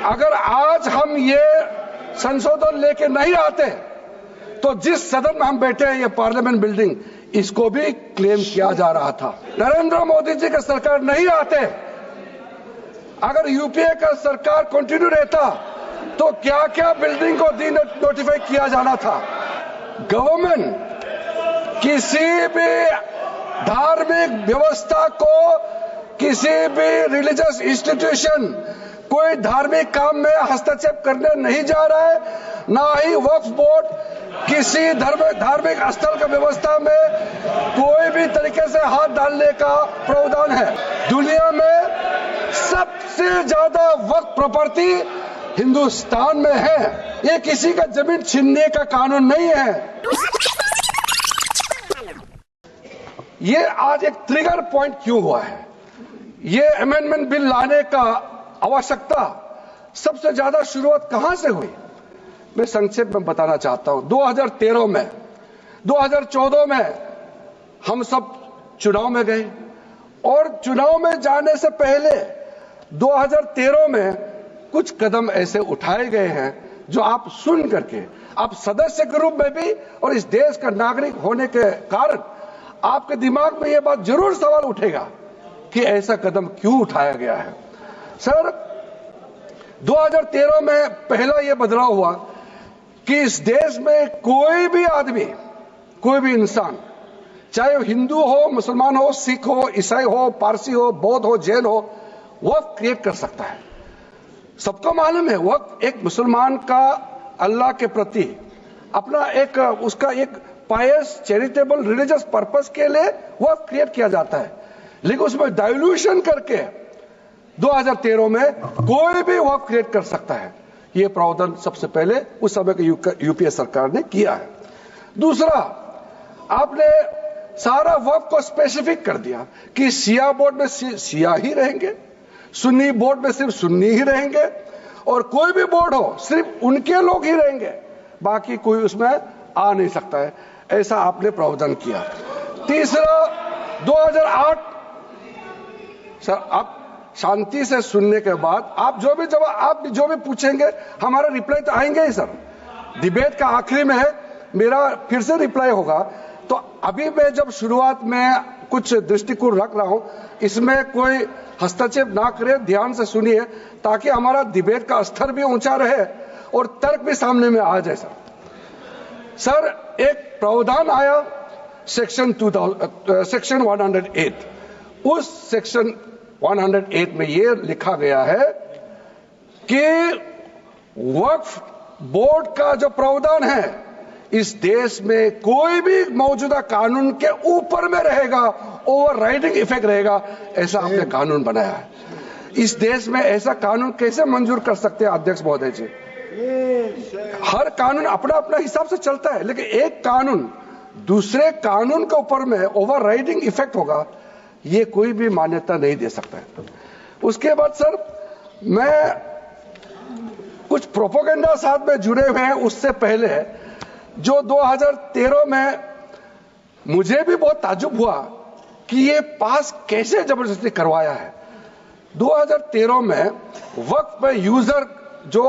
अगर आज हम ये संशोधन लेके नहीं आते तो जिस सदन में हम बैठे हैं, ये पार्लियामेंट बिल्डिंग, इसको भी क्लेम किया जा रहा था। नरेंद्र मोदी जी का सरकार नहीं आते, अगर यूपीए का सरकार कंटिन्यू रहता तो क्या क्या बिल्डिंग को डी नोटिफाई किया जाना था। गवर्नमेंट किसी भी धार्मिक व्यवस्था को, किसी भी रिलीजियस इंस्टीट्यूशन, कोई धार्मिक काम में हस्तक्षेप करने नहीं जा रहा है, ना ही वक्फ बोर्ड किसी धार्मिक स्थल का व्यवस्था में कोई भी तरीके से हाथ डालने का प्रावधान है। दुनिया में सबसे ज्यादा वक्फ प्रॉपर्टी हिंदुस्तान में है। ये किसी का जमीन छीनने का कानून नहीं है। ये आज एक ट्रिगर पॉइंट क्यों हुआ है? ये अमेंडमेंट बिल लाने का आवश्यकता सबसे ज्यादा शुरुआत कहां से हुई? मैं संक्षेप में बताना चाहता हूं। 2013 में, 2014 में हम सब चुनाव में गए और चुनाव में जाने से पहले 2013 में कुछ कदम ऐसे उठाए गए हैं जो आप सुन करके, आप सदस्य के रूप में भी और इस देश का नागरिक होने के कारण आपके दिमाग में यह बात जरूर सवाल उठेगा कि ऐसा कदम क्यों उठाया गया है। सर, 2013 में पहला यह बदलाव हुआ कि इस देश में कोई भी आदमी, कोई भी इंसान, चाहे वो हिंदू हो, मुसलमान हो, सिख हो, ईसाई हो, पारसी हो, बौद्ध हो, जैन हो, वक्फ क्रिएट कर सकता है। सबको मालूम है वक्फ एक मुसलमान का अल्लाह के प्रति अपना एक, उसका एक पायस, चैरिटेबल, रिलीजियस पर्पस के लिए वक्फ क्रिएट किया जाता है। लेकिन उसमें डाइल्यूशन करके 2013 में कोई भी वक्फ क्रिएट कर सकता है। यह प्रावधान सबसे पहले उस समय की यूपीए सरकार ने किया है। दूसरा, आपने सारा वक्फ को स्पेसिफिक कर दिया कि शिया बोर्ड में शिया ही रहेंगे, सुन्नी बोर्ड में सिर्फ सुन्नी ही रहेंगे, और कोई भी बोर्ड हो सिर्फ उनके लोग ही रहेंगे, बाकी कोई उसमें आ नहीं सकता है। ऐसा आपने प्रावधान किया। तीसरा, 2008, सर आप शांति से सुनने के बाद आप जो भी पूछेंगे हमारा रिप्लाई तो आएंगे ही सर। डिबेट का आखिरी में मेरा फिर से रिप्लाई होगा। तो अभी मैं जब शुरुआत में कुछ दृष्टिकोण रख रहा हूं, इसमें कोई हस्तक्षेप ना करे, ध्यान से सुनिए ताकि हमारा डिबेट का स्तर भी ऊंचा रहे और तर्क भी सामने में आ जाए। सर, एक प्रावधान आया सेक्शन 108। उस सेक्शन 108 में यह लिखा गया है कि वक्फ बोर्ड का जो प्रावधान है इस देश में कोई भी मौजूदा कानून के ऊपर में रहेगा, ओवरराइडिंग इफेक्ट रहेगा। ऐसा आपने कानून बनाया है। इस देश में ऐसा कानून कैसे मंजूर कर सकते हैं अध्यक्ष महोदय जी? हर कानून अपना अपना हिसाब से चलता है, लेकिन एक कानून दूसरे कानून के ऊपर में ओवरराइडिंग इफेक्ट होगा, ये कोई भी मान्यता नहीं दे सकता है। उसके बाद सर, मैं कुछ प्रोपोगेंडा साथ में जुड़े हुए हैं। उससे पहले जो 2013 में मुझे भी बहुत ताज्जुब हुआ कि ये पास कैसे जबरदस्ती करवाया है। 2013 में वक्फ में यूजर जो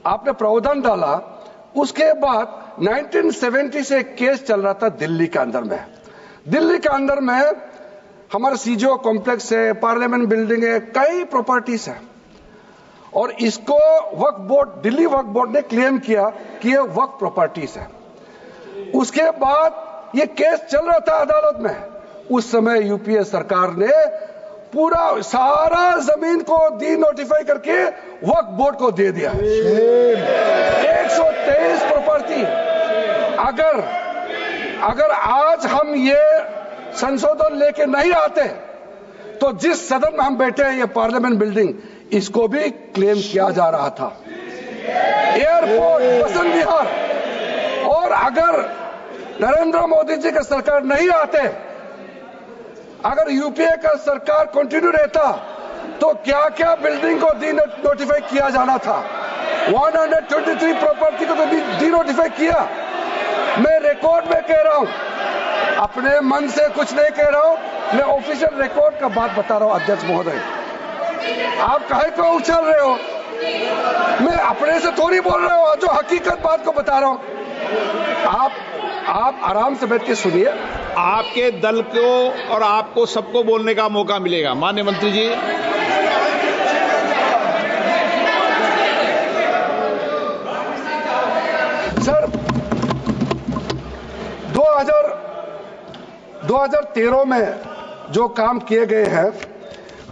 आपने प्रावधान डाला, उसके बाद 1970 से एक केस चल रहा था दिल्ली के अंदर में। दिल्ली के अंदर में हमारा सीजीओ कॉम्प्लेक्स है, पार्लियामेंट बिल्डिंग है, कई प्रॉपर्टीज है, और इसको वक्फ बोर्ड, दिल्ली वक्फ बोर्ड ने क्लेम किया कि ये वक्फ प्रॉपर्टीज है। उसके बाद ये केस चल रहा था अदालत में। उस समय यूपीए सरकार ने पूरा सारा जमीन को डी नोटिफाई करके वक्फ बोर्ड को दे दिया। 123 प्रॉपर्टी। अगर आज हम ये संशोधन लेके नहीं आते तो जिस सदन में हम बैठे हैं, ये पार्लियामेंट बिल्डिंग, इसको भी क्लेम किया जा रहा था। एयरपोर्ट, बसंत विहार। और अगर नरेंद्र मोदी जी का सरकार नहीं आते, अगर यूपीए का सरकार कंटिन्यू रहता तो क्या क्या बिल्डिंग को डी नोटिफाई किया जाना था। 123 प्रॉपर्टी को तो डी नोटिफाई किया। मैं रिकॉर्ड में कह रहा हूं, अपने मन से कुछ नहीं कह रहा हूं, मैं ऑफिशियल रिकॉर्ड का बात बता रहा हूं। अध्यक्ष महोदय, आप काहे को उछल रहे हो? अपने से थोड़ी बोल रहे हो, जो हकीकत बात को बता रहा हूं। आप आराम से बैठ के सुनिए। आपके दल को और आपको सबको बोलने का मौका मिलेगा। माननीय मंत्री जी, सर 2013 में जो काम किए गए हैं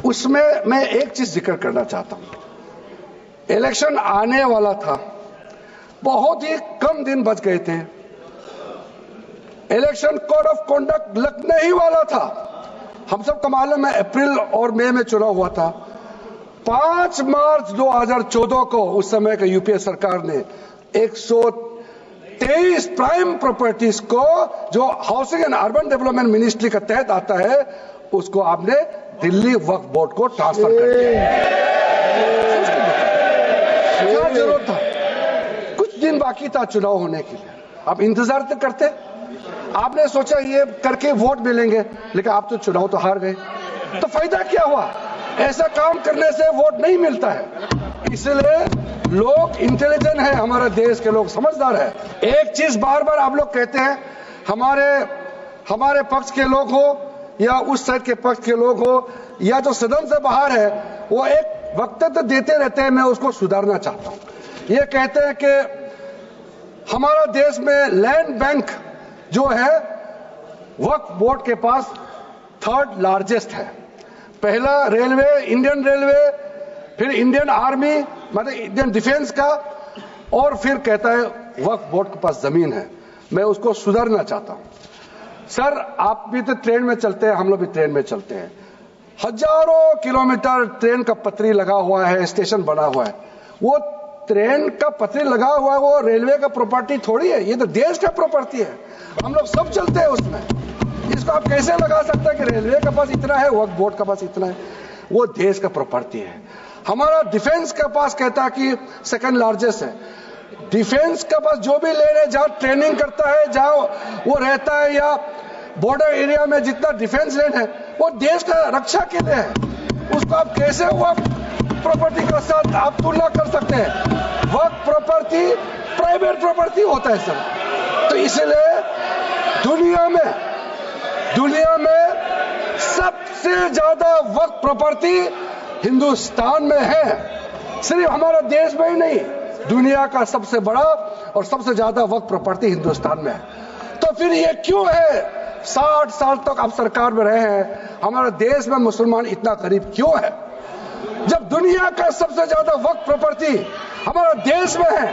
उसमें मैं एक चीज जिक्र करना चाहता हूं। इलेक्शन आने वाला था, बहुत ही कम दिन बच गए थे, इलेक्शन कोड ऑफ कॉन्डक्ट लगने ही वाला था। हम सबको मालूम है अप्रैल और मई में चुनाव हुआ था। 5 मार्च 2014 को उस समय के यूपीए सरकार ने 123 प्राइम प्रॉपर्टीज को, जो housing and urban development ministry के तहत आता है, उसको आपने दिल्ली वक्फ बोर्ड को ट्रांसफर कर दिया। क्या जरूरत था? कुछ दिन बाकी था चुनाव होने के लिए, आप इंतजार तो करते। आपने सोचा ये करके वोट मिलेंगे, लेकिन आप तो चुनाव तो हार गए, तो फायदा क्या हुआ? ऐसा काम करने से वोट नहीं मिलता है। इसलिए लोग इंटेलिजेंट है, हमारे देश के लोग समझदार है। एक चीज बार बार आप लोग कहते हैं, हमारे पक्ष के लोग हो या उस साइड के पक्ष के लोग हो या जो सदन से बाहर है, वो एक वक्तव्य देते रहते हैं। मैं उसको सुधारना चाहता हूं। ये कहते हैं कि हमारा देश में लैंड बैंक जो है वक्फ बोर्ड के पास 3rd लार्जेस्ट है। पहला रेलवे, इंडियन रेलवे, फिर इंडियन आर्मी मतलब इंडियन डिफेंस का, और फिर कहता है वक्फ बोर्ड के पास जमीन है। मैं उसको सुधारना चाहता हूं। सर, आप भी तो ट्रेन में चलते हैं, हम लोग भी ट्रेन में चलते हैं। हजारों किलोमीटर ट्रेन का पटरी लगा हुआ है, स्टेशन बना हुआ है। वो ट्रेन का पटरी लगा हुआ है, वो रेलवे का प्रॉपर्टी थोड़ी है, ये तो देश का प्रॉपर्टी है। हम लोग सब चलते हैं उसमें। इसको आप कैसे लगा सकते हैं कि रेलवे के पास इतना है, वक्फ बोर्ड के पास इतना है? वो देश का प्रॉपर्टी है। हमारा डिफेंस के पास कहता है कि 2nd लार्जेस्ट है। डिफेंस के पास जो भी ले रहे, जहां ट्रेनिंग करता है, जहां वो रहता है, या बॉर्डर एरिया में जितना डिफेंस लैंड है, वो देश का रक्षा के लिए है। उसको आप कैसे वक्फ प्रॉपर्टी के साथ आप तुलना कर सकते हैं? वक्फ प्रॉपर्टी प्राइवेट प्रॉपर्टी होता है सर। तो इसलिए दुनिया में सबसे ज्यादा वक्फ प्रॉपर्टी हिंदुस्तान में है। सिर्फ हमारा देश में ही नहीं, दुनिया का सबसे बड़ा और सबसे ज्यादा वक्फ प्रॉपर्टी हिंदुस्तान में है। तो फिर ये क्यों है 60 साल तक आप सरकार में रहे हैं, हमारे देश में मुसलमान इतना गरीब क्यों है? जब दुनिया का सबसे ज्यादा वक्फ प्रॉपर्टी हमारा देश में है,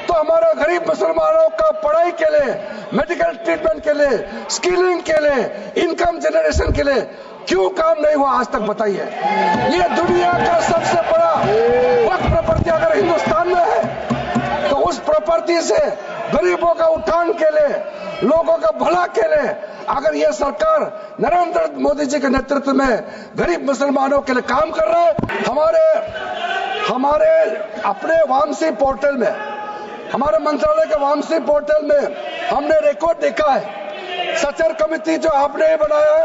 तो हमारे गरीब मुसलमानों का पढ़ाई के लिए, मेडिकल ट्रीटमेंट के लिए, स्किलिंग के लिए, इनकम जनरेशन के लिए क्यों काम नहीं हुआ आज तक? बताइए। ये दुनिया का सबसे बड़ा वक्फ प्रॉपर्टी अगर हिंदुस्तान में है, तो उस प्रॉपर्टी से गरीबों का उत्थान के लिए, लोगों का भला के लिए अगर ये सरकार नरेंद्र मोदी जी के नेतृत्व में गरीब मुसलमानों के लिए काम कर रहा है, हमारे अपने वामसी पोर्टल में, हमारे मंत्रालय के वामसी पोर्टल में हमने रिकॉर्ड देखा है। सचर कमेटी जो आपने बनाया है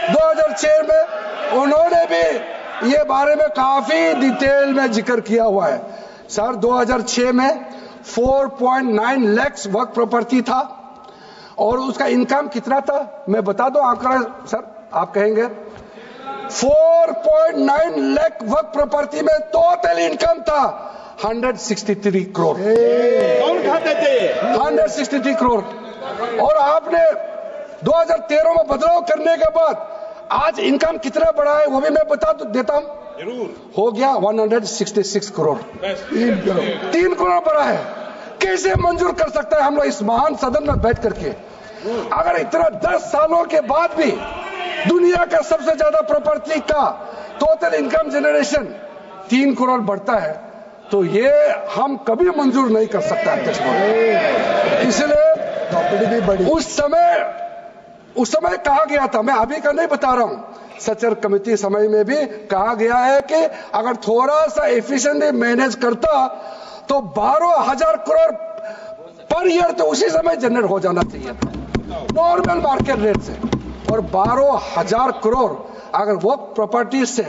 2006 में, उन्होंने भी ये बारे में काफी डिटेल में जिक्र किया हुआ है। सर 2006 में 4.9 लाख वक्फ प्रॉपर्टी था, और उसका इनकम कितना था मैं बता दूं आंकड़ा सर, आप कहेंगे 4.9 लाख वक्फ प्रॉपर्टी में टोटल इनकम था 163 करोड़। कौन खाते थे? 163 करोड़। और आपने 2013 में बदलाव करने के बाद आज इनकम कितना बढ़ा है वो भी मैं बता देता हूं। जरूर। हो गया 166 करोड़। 3 करोड़ बढ़ा है। कैसे मंजूर कर सकता है हम लोग इस महान सदन में बैठ करके? अगर इतना 10 सालों के बाद भी दुनिया का सबसे ज्यादा प्रॉपर्टी का टोटल इनकम जनरेशन 3 करोड़ बढ़ता है, तो ये हम कभी मंजूर नहीं कर सकते अध्यक्ष महोदय। इसलिए उस समय कहा गया था, मैं अभी का नहीं बता रहा हूं, सचर कमेटी समय में भी कहा गया है कि अगर थोड़ा सा एफिशिएंटली मैनेज करता तो 12,000 करोड़ पर ईयर तो उसी समय जनरेट हो जाना चाहिए था नॉर्मल मार्केट रेट से। और 12,000 करोड़ अगर वो प्रॉपर्टी से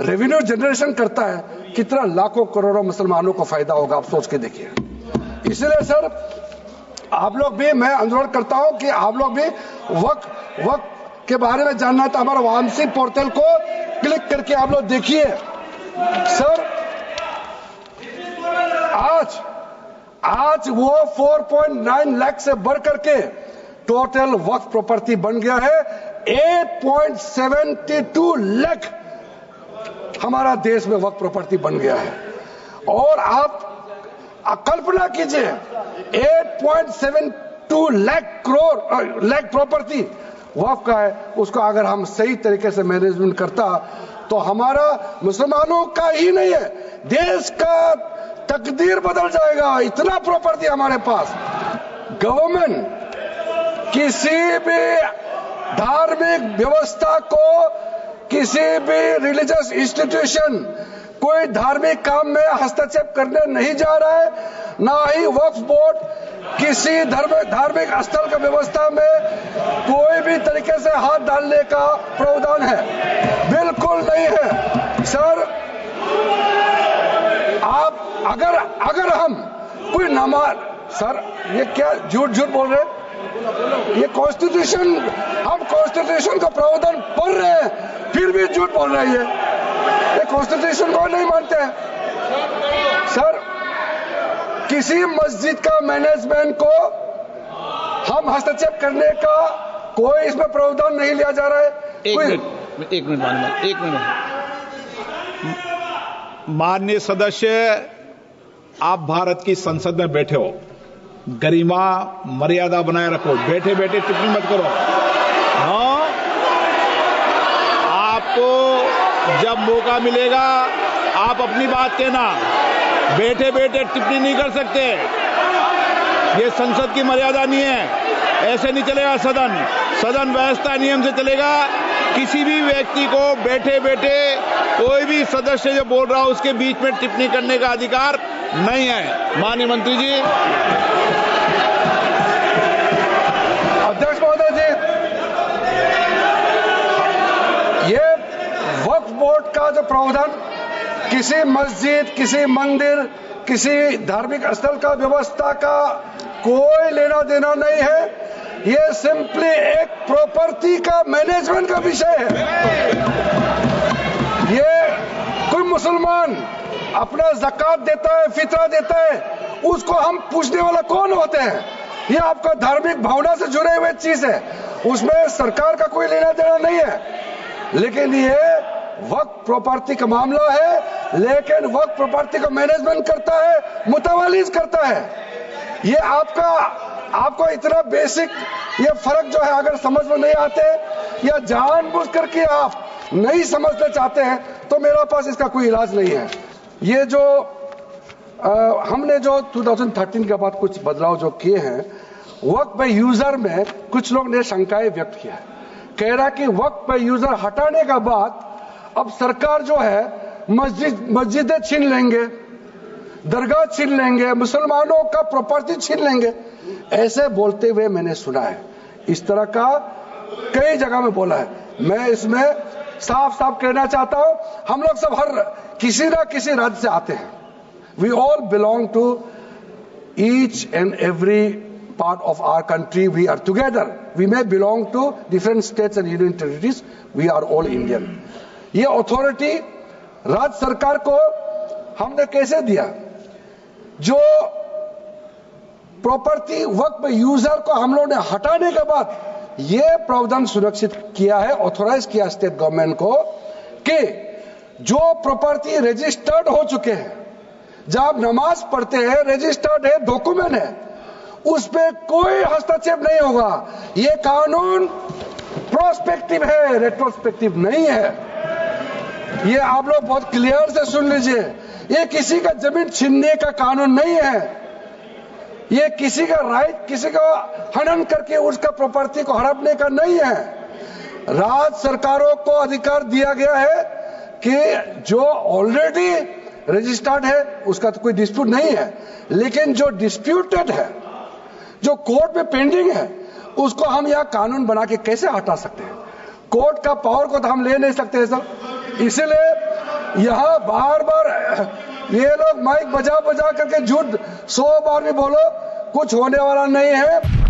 रेवेन्यू जनरेशन करता है, कितना लाखों करोड़ों मुसलमानों को फायदा होगा, आप सोच के देखिए। इसलिए सर आप लोग भी, मैं अनुरोध करता हूं कि आप लोग भी वक्त के बारे में जानना तो हमारा वामसी पोर्टल को क्लिक करके आप लोग देखिए। सर आज वो 4.9 लाख से बढ़ करके टोटल वक्फ प्रॉपर्टी बन गया है 8.72 लाख। हमारा देश में वक्फ प्रॉपर्टी बन गया है। और आप कल्पना कीजिए 8.72 लाख प्रॉपर्टी वक्फ का है, उसको अगर हम सही तरीके से मैनेजमेंट करता तो हमारा मुसलमानों का ही नहीं है, देश का तकदीर बदल जाएगा। इतना प्रॉपर्टी हमारे पास। गवर्नमेंट किसी भी धार्मिक व्यवस्था को, किसी भी रिलीजियस इंस्टीट्यूशन, कोई धार्मिक काम में हस्तक्षेप करने नहीं जा रहा है, ना ही वक्फ बोर्ड किसी धार्मिक स्थल का व्यवस्था में कोई भी तरीके से हाथ डालने का प्रावधान है, बिल्कुल नहीं है। सर आप अगर हम कोई नमाज, सर ये क्या झूठ बोल रहे हैं? ये कॉन्स्टिट्यूशन, हम कॉन्स्टिट्यूशन का प्रावधान पढ़ रहे हैं फिर भी झूठ बोल रहे हैं। ये कॉन्स्टिट्यूशन को नहीं मानते हैं। सर किसी मस्जिद का मैनेजमेंट को हम हस्तक्षेप करने का कोई इसमें प्रावधान नहीं लिया जा रहा है। एक मिनट माननीय सदस्य, आप भारत की संसद में बैठे हो, गरिमा मर्यादा बनाए रखो, बैठे बैठे टिप्पणी मत करो। हाँ, आपको जब मौका मिलेगा आप अपनी बात कहना, बैठे बैठे टिप्पणी नहीं कर सकते। ये संसद की मर्यादा नहीं है, ऐसे नहीं चलेगा सदन व्यवस्था नियम से चलेगा। किसी भी व्यक्ति को बैठे बैठे कोई भी सदस्य जो बोल रहा हो उसके बीच में टिप्पणी करने का अधिकार नहीं है। माननीय मंत्री जी। अध्यक्ष महोदय जी, ये वक्फ बोर्ड का जो प्रावधान किसी मस्जिद, किसी मंदिर, किसी धार्मिक स्थल का व्यवस्था का कोई लेना देना नहीं है। ये सिंपली एक प्रॉपर्टी का मैनेजमेंट का विषय है। ये कोई मुसलमान अपना ज़कात देता है, फितरा देता है, उसको हम पूछने वाला कौन होते हैं? ये आपका धार्मिक भावना से जुड़े हुए चीज है, उसमें सरकार का कोई लेना देना नहीं है। लेकिन ये वक्फ प्रॉपर्टी का मामला है, लेकिन वक्फ प्रॉपर्टी का मैनेजमेंट करता है, मुतवल्लिज करता है। ये आपको इतना बेसिक ये फर्क जो है अगर समझ में नहीं आते या जानबूझ करके आप नहीं समझना चाहते हैं तो मेरे पास इसका कोई इलाज नहीं है। ये जो हमने जो 2013 के बाद कुछ बदलाव जो किए हैं, वक्फ बाय यूजर में कुछ लोग ने शंकाएं व्यक्त किया है, कह रहा कि वक्फ बाय यूजर हटाने के बाद अब सरकार जो है मस्जिदें छीन लेंगे, दरगाह छीन लेंगे, मुसलमानों का प्रॉपर्टी छीन लेंगे। ऐसे बोलते हुए मैंने सुना है, इस तरह का कई जगह में बोला है। मैं इसमें साफ साफ कहना चाहता हूं, हम लोग सब हर किसी ना किसी राज्य से आते हैं। We all belong to each and every part of our country. We are together. We may belong to different states and union territories. We are all Indian. ये अथॉरिटी राज्य सरकार को हमने कैसे दिया? जो प्रॉपर्टी वक्फ यूजर को हम लोगों ने हटाने के बाद ये प्रावधान सुरक्षित किया है, ऑथोराइज किया स्टेट गवर्नमेंट को कि जो प्रॉपर्टी रजिस्टर्ड हो चुके हैं, जब आप नमाज पढ़ते हैं, रजिस्टर्ड है, डॉक्यूमेंट है, उस पे कोई हस्तक्षेप नहीं होगा। ये कानून प्रोस्पेक्टिव है, रेट्रोस्पेक्टिव नहीं है। ये आप लोग बहुत क्लियर से सुन लीजिए, ये किसी का जमीन छीनने का कानून नहीं है। ये किसी का राइट, किसी का हनन करके उसका प्रॉपर्टी को हड़पने का नहीं है। राज्य सरकारों को अधिकार दिया गया है कि जो ऑलरेडी रजिस्टर्ड है उसका तो कोई डिस्प्यूट नहीं है, लेकिन जो डिस्प्यूटेड है, जो कोर्ट में पेंडिंग है, उसको हम यहां कानून बना के कैसे हटा सकते हैं? कोर्ट का पावर को तो हम ले नहीं सकते हैं सर। इसलिए यहाँ बार बार ये लोग माइक बजा बजा करके झूठ 100 बार भी बोलो, कुछ होने वाला नहीं है।